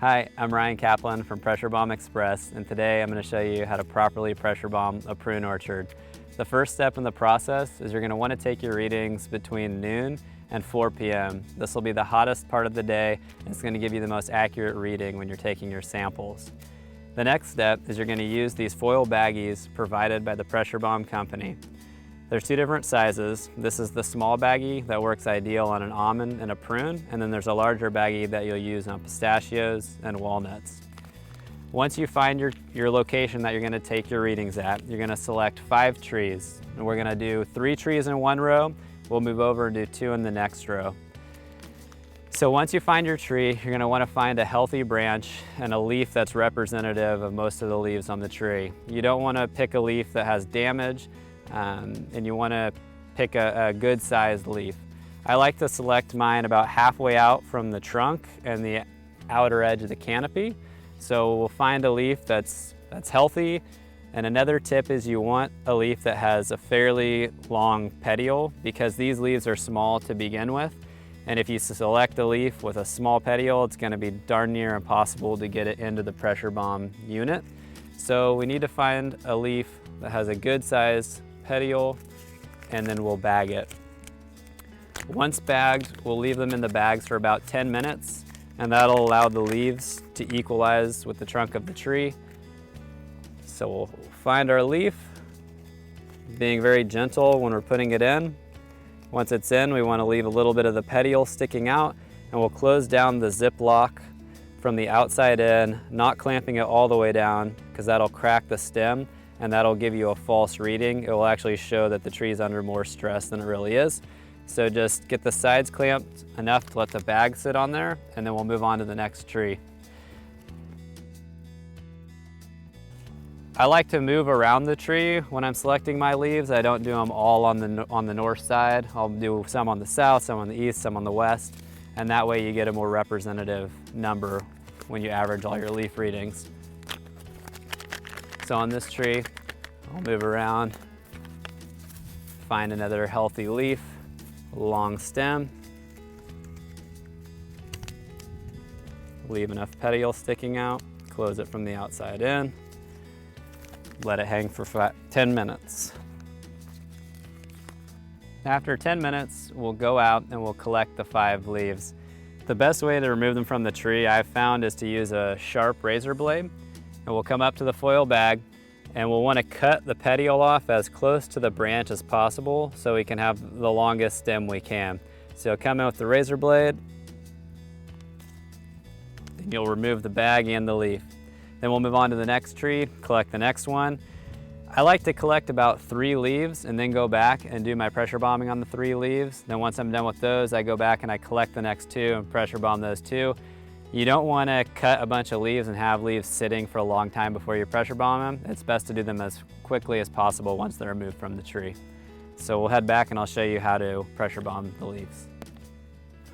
Hi, I'm Ryan Kaplan from Pressure Bomb Express, and today I'm going to show you how to properly pressure bomb a prune orchard. The first step in the process is you're going to want to take your readings between noon and 4 p.m. This will be the hottest part of the day, and it's going to give you the most accurate reading when you're taking your samples. The next step is you're going to use these foil baggies provided by the Pressure Bomb company. There's two different sizes. This is the small baggie that works ideal on an almond and a prune, and then there's a larger baggie that you'll use on pistachios and walnuts. Once you find your location that you're going to take your readings at, you're going to select 5 trees. And we're going to do 3 trees in one row. We'll move over and do 2 in the next row. So once you find your tree, you're going to want to find a healthy branch and a leaf that's representative of most of the leaves on the tree. You don't want to pick a leaf that has damage, and you want to pick a good sized leaf. I like to select mine about halfway out from the trunk and the outer edge of the canopy. So we'll find a leaf that's healthy. And another tip is you want a leaf that has a fairly long petiole, because these leaves are small to begin with. And if you select a leaf with a small petiole, it's going to be darn near impossible to get it into the pressure bomb unit. So we need to find a leaf that has a good size petiole, and then we'll bag it. Once bagged, we'll leave them in the bags for about 10 minutes, and that'll allow the leaves to equalize with the trunk of the tree. So we'll find our leaf, being very gentle when we're putting it in. Once it's in, we want to leave a little bit of the petiole sticking out, and we'll close down the zip lock from the outside in, not clamping it all the way down, because that'll crack the stem and that'll give you a false reading. It will actually show that the tree is under more stress than it really is. So just get the sides clamped enough to let the bag sit on there, and then we'll move on to the next tree. I like to move around the tree when I'm selecting my leaves. I don't do them all on the north side. I'll do some on the south, some on the east, some on the west, and that way you get a more representative number when you average all your leaf readings. So on this tree, I'll move around, find another healthy leaf, long stem, leave enough petiole sticking out, close it from the outside in, let it hang for 10 minutes. After 10 minutes, we'll go out and we'll collect the 5 leaves. The best way to remove them from the tree I've found is to use a sharp razor blade. And we'll come up to the foil bag, and we'll want to cut the petiole off as close to the branch as possible so we can have the longest stem we can. So come in with the razor blade, and you'll remove the bag and the leaf. Then we'll move on to the next tree, collect the next one. I like to collect about 3 leaves and then go back and do my pressure bombing on the 3 leaves. Then once I'm done with those, I go back and I collect the next 2 and pressure bomb those 2. You don't want to cut a bunch of leaves and have leaves sitting for a long time before you pressure bomb them. It's best to do them as quickly as possible once they're removed from the tree. So we'll head back and I'll show you how to pressure bomb the leaves.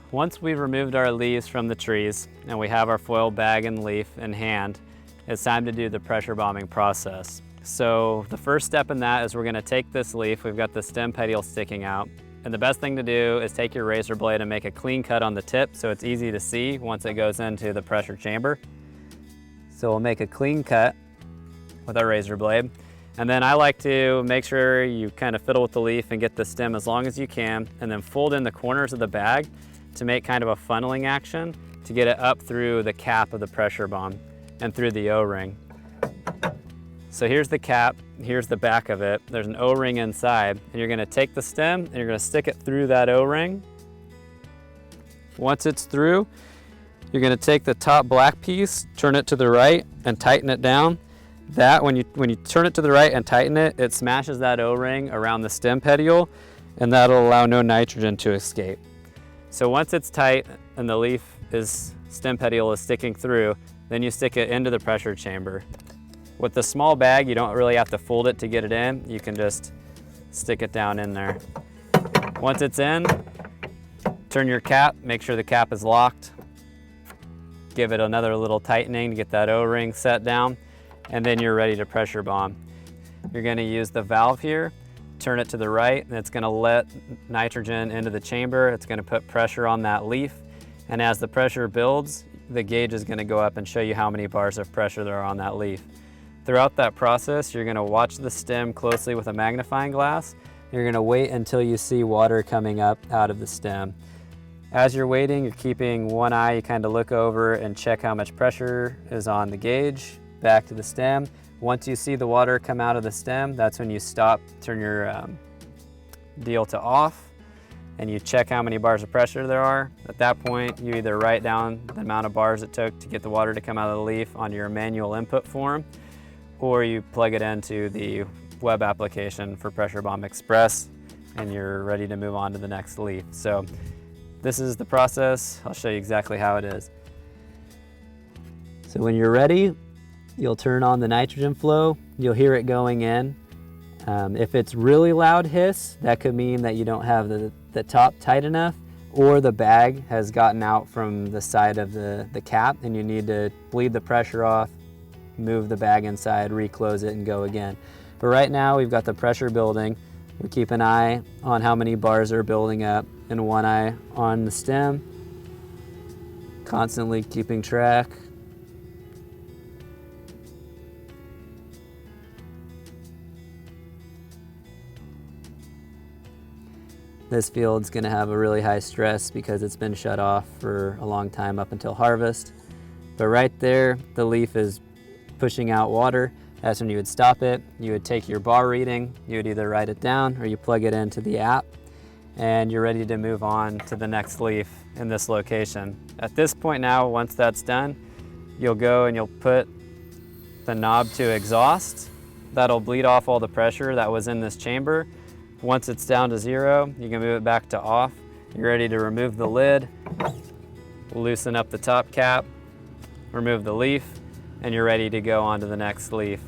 Once we've removed our leaves from the trees and we have our foil bag and leaf in hand, it's time to do the pressure bombing process. So the first step in that is we're going to take this leaf, we've got the stem petiole sticking out, and the best thing to do is take your razor blade and make a clean cut on the tip so it's easy to see once it goes into the pressure chamber. So we'll make a clean cut with our razor blade. And then I like to make sure you kind of fiddle with the leaf and get the stem as long as you can, and then fold in the corners of the bag to make kind of a funneling action to get it up through the cap of the pressure bomb and through the O-ring. So here's the cap, here's the back of it. There's an O-ring inside, and you're gonna take the stem and you're gonna stick it through that O-ring. Once it's through, you're gonna take the top black piece, turn it to the right, and tighten it down. That, when you turn it to the right and tighten it, it smashes that O-ring around the stem petiole, and that'll allow no nitrogen to escape. So once it's tight and the stem petiole is sticking through, then you stick it into the pressure chamber. With the small bag, you don't really have to fold it to get it in. You can just stick it down in there. Once it's in, turn your cap, make sure the cap is locked. Give it another little tightening to get that O-ring set down, and then you're ready to pressure bomb. You're going to use the valve here, turn it to the right, and it's going to let nitrogen into the chamber. It's going to put pressure on that leaf, and as the pressure builds, the gauge is going to go up and show you how many bars of pressure there are on that leaf. Throughout that process, you're going to watch the stem closely with a magnifying glass. You're going to wait until you see water coming up out of the stem. As you're waiting, you're keeping one eye, you kind of look over and check how much pressure is on the gauge, back to the stem. Once you see the water come out of the stem, that's when you stop, turn your deal to off, and you check how many bars of pressure there are. At that point, you either write down the amount of bars it took to get the water to come out of the leaf on your manual input form, or you plug it into the web application for Pressure Bomb Express, and you're ready to move on to the next leaf. So this is the process. I'll show you exactly how it is. So when you're ready, you'll turn on the nitrogen flow. You'll hear it going in. If it's really loud hiss, that could mean that you don't have the top tight enough, or the bag has gotten out from the side of the cap and you need to bleed the pressure off, move the bag inside, reclose it, and go again. But right now we've got the pressure building. We keep an eye on how many bars are building up and one eye on the stem, constantly keeping track. This field's going to have a really high stress because it's been shut off for a long time up until harvest. But right there, the leaf is pushing out water. That's when you would stop it. You would take your bar reading, you would either write it down or you plug it into the app, and you're ready to move on to the next leaf in this location. At this point now, once that's done, you'll go and you'll put the knob to exhaust. That'll bleed off all the pressure that was in this chamber. Once it's down to 0, you can move it back to off. You're ready to remove the lid, loosen up the top cap, remove the leaf, and you're ready to go on to the next leaf.